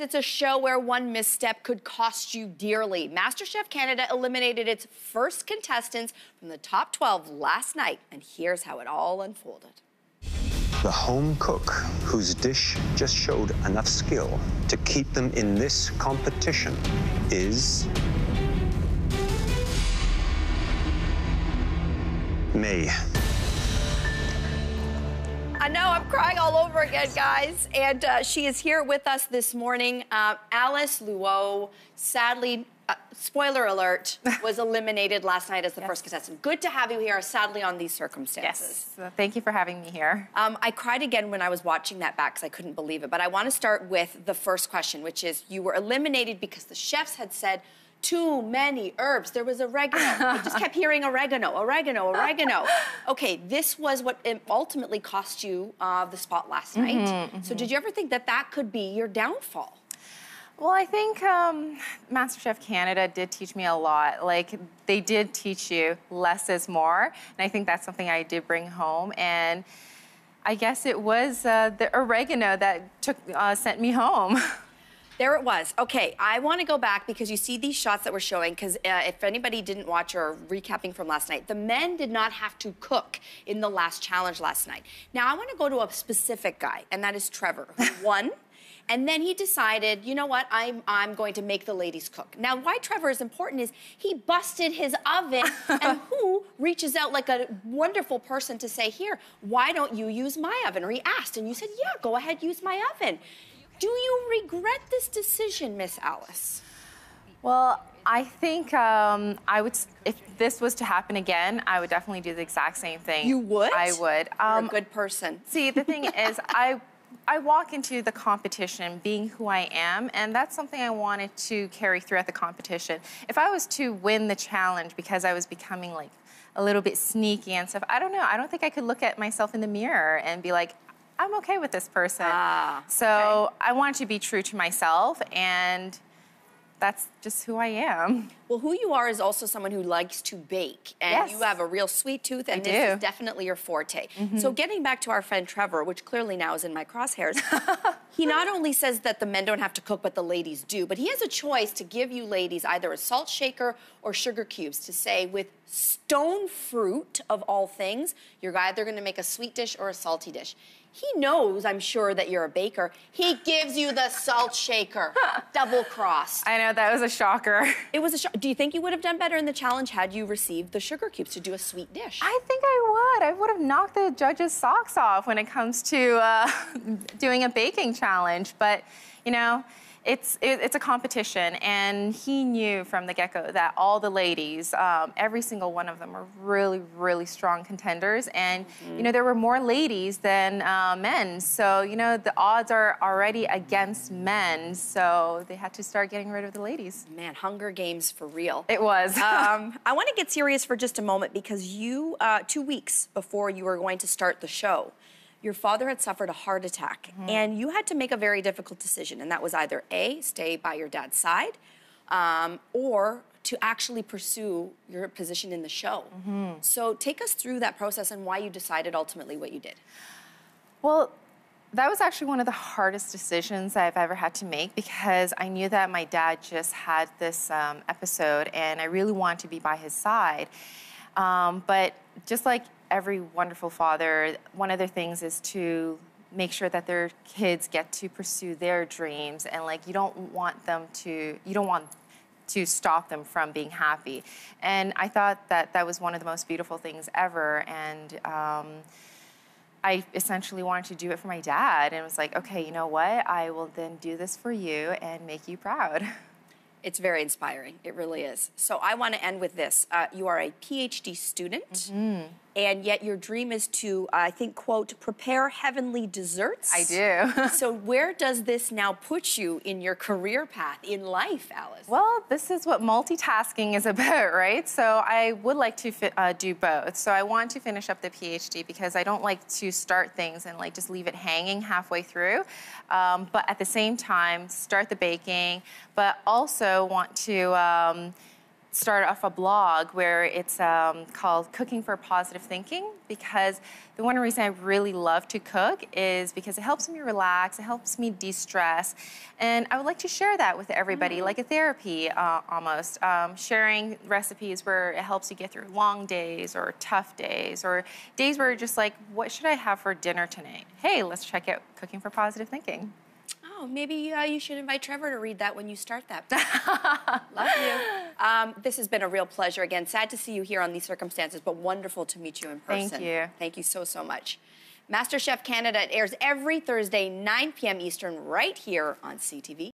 It's a show where one misstep could cost you dearly. MasterChef Canada eliminated its first contestants from the top 12 last night, and here's how it all unfolded. The home cook, whose dish just showed enough skill to keep them in this competition, is May. I know, I'm crying all over again, guys. And she is here with us this morning. Alice Luo, sadly, spoiler alert, was eliminated last night as the first contestant. Good to have you here, sadly, on these circumstances. Yes, so thank you for having me here. I cried again when I was watching that back because I couldn't believe it. But I want to start with the first question, which is, you were eliminated because the chefs had said, too many herbs. There was oregano. I just kept hearing oregano, oregano, oregano. Okay, this was what ultimately cost you the spot last night. So did you ever think that that could be your downfall? Well, I think MasterChef Canada did teach me a lot. Like, they did teach you less is more. And I think that's something I did bring home. And I guess it was the oregano that sent me home. There it was. Okay, I want to go back because you see these shots that we're showing, because if anybody didn't watch or recapping from last night, the men did not have to cook in the last challenge last night. Now, I want to go to a specific guy, and that is Trevor, who won. And then he decided, you know what, I'm going to make the ladies cook. Now, why Trevor is important is he busted his oven, and who reaches out like a wonderful person to say, here, why don't you use my oven? Or he asked, and you said, yeah, go ahead, use my oven. Do you regret this decision, Miss Alice? Well, I think I would, if this was to happen again, I would definitely do the exact same thing. You would? I would. You're a good person. See, the thing is, I walk into the competition being who I am, and that's something I wanted to carry throughout the competition. If I was to win the challenge because I was becoming like a little bit sneaky and stuff, I don't know. I don't think I could look at myself in the mirror and be like, I'm okay with this person. So I wanted to be true to myself, and that's just who I am. Well, who you are is also someone who likes to bake, and you have a real sweet tooth, and this is definitely your forte. So getting back to our friend Trevor, which clearly now is in my crosshairs, he not only says that the men don't have to cook, but the ladies do, but he has a choice to give you ladies either a salt shaker or sugar cubes to say, with stone fruit of all things, you're either gonna make a sweet dish or a salty dish. He knows, I'm sure, that you're a baker. He gives you the salt shaker. Double-crossed. I know, that was a shocker. It was a shock. Do you think you would have done better in the challenge had you received the sugar cubes to do a sweet dish? I think I would. I would have knocked the judges' socks off when it comes to doing a baking challenge. But, you know, it's a competition, and he knew from the get-go that all the ladies, every single one of them, are really, really strong contenders. And, you know, there were more ladies than men. So, you know, the odds are already against men. So they had to start getting rid of the ladies. Man, Hunger Games for real. It was. I want to get serious for just a moment because you, 2 weeks before you were going to start the show, your father had suffered a heart attack, and you had to make a very difficult decision, and that was either A, stay by your dad's side, or to actually pursue your position in the show. So take us through that process and why you decided ultimately what you did. Well, that was actually one of the hardest decisions I've ever had to make because I knew that my dad just had this episode, and I really wanted to be by his side. But just like every wonderful father, one of their things is to make sure that their kids get to pursue their dreams, and like you don't want to stop them from being happy. And I thought that that was one of the most beautiful things ever, and I essentially wanted to do it for my dad, and it was like, okay, you know what? I will then do this for you and make you proud. It's very inspiring. It really is. So I want to end with this. You are a PhD student, and yet your dream is to, I think, quote, prepare heavenly desserts. I do. So where does this now put you in your career path in life, Alice? Well, this is what multitasking is about, right? So I would like to do both. So I want to finish up the PhD because I don't like to start things and like just leave it hanging halfway through. But at the same time, start the baking, but also want to started off a blog where it's called Cooking for Positive Thinking, because the one reason I really love to cook is because it helps me relax, it helps me de-stress, and I would like to share that with everybody, like a therapy almost, sharing recipes where it helps you get through long days or tough days or days where you're just like, what should I have for dinner tonight? Hey, let's check out Cooking for Positive Thinking. Oh, maybe you should invite Trevor to read that when you start that. Love you. This has been a real pleasure. Again, sad to see you here on these circumstances, but wonderful to meet you in person. Thank you. Thank you so, so much. MasterChef Canada airs every Thursday, 9 p.m. Eastern, right here on CTV.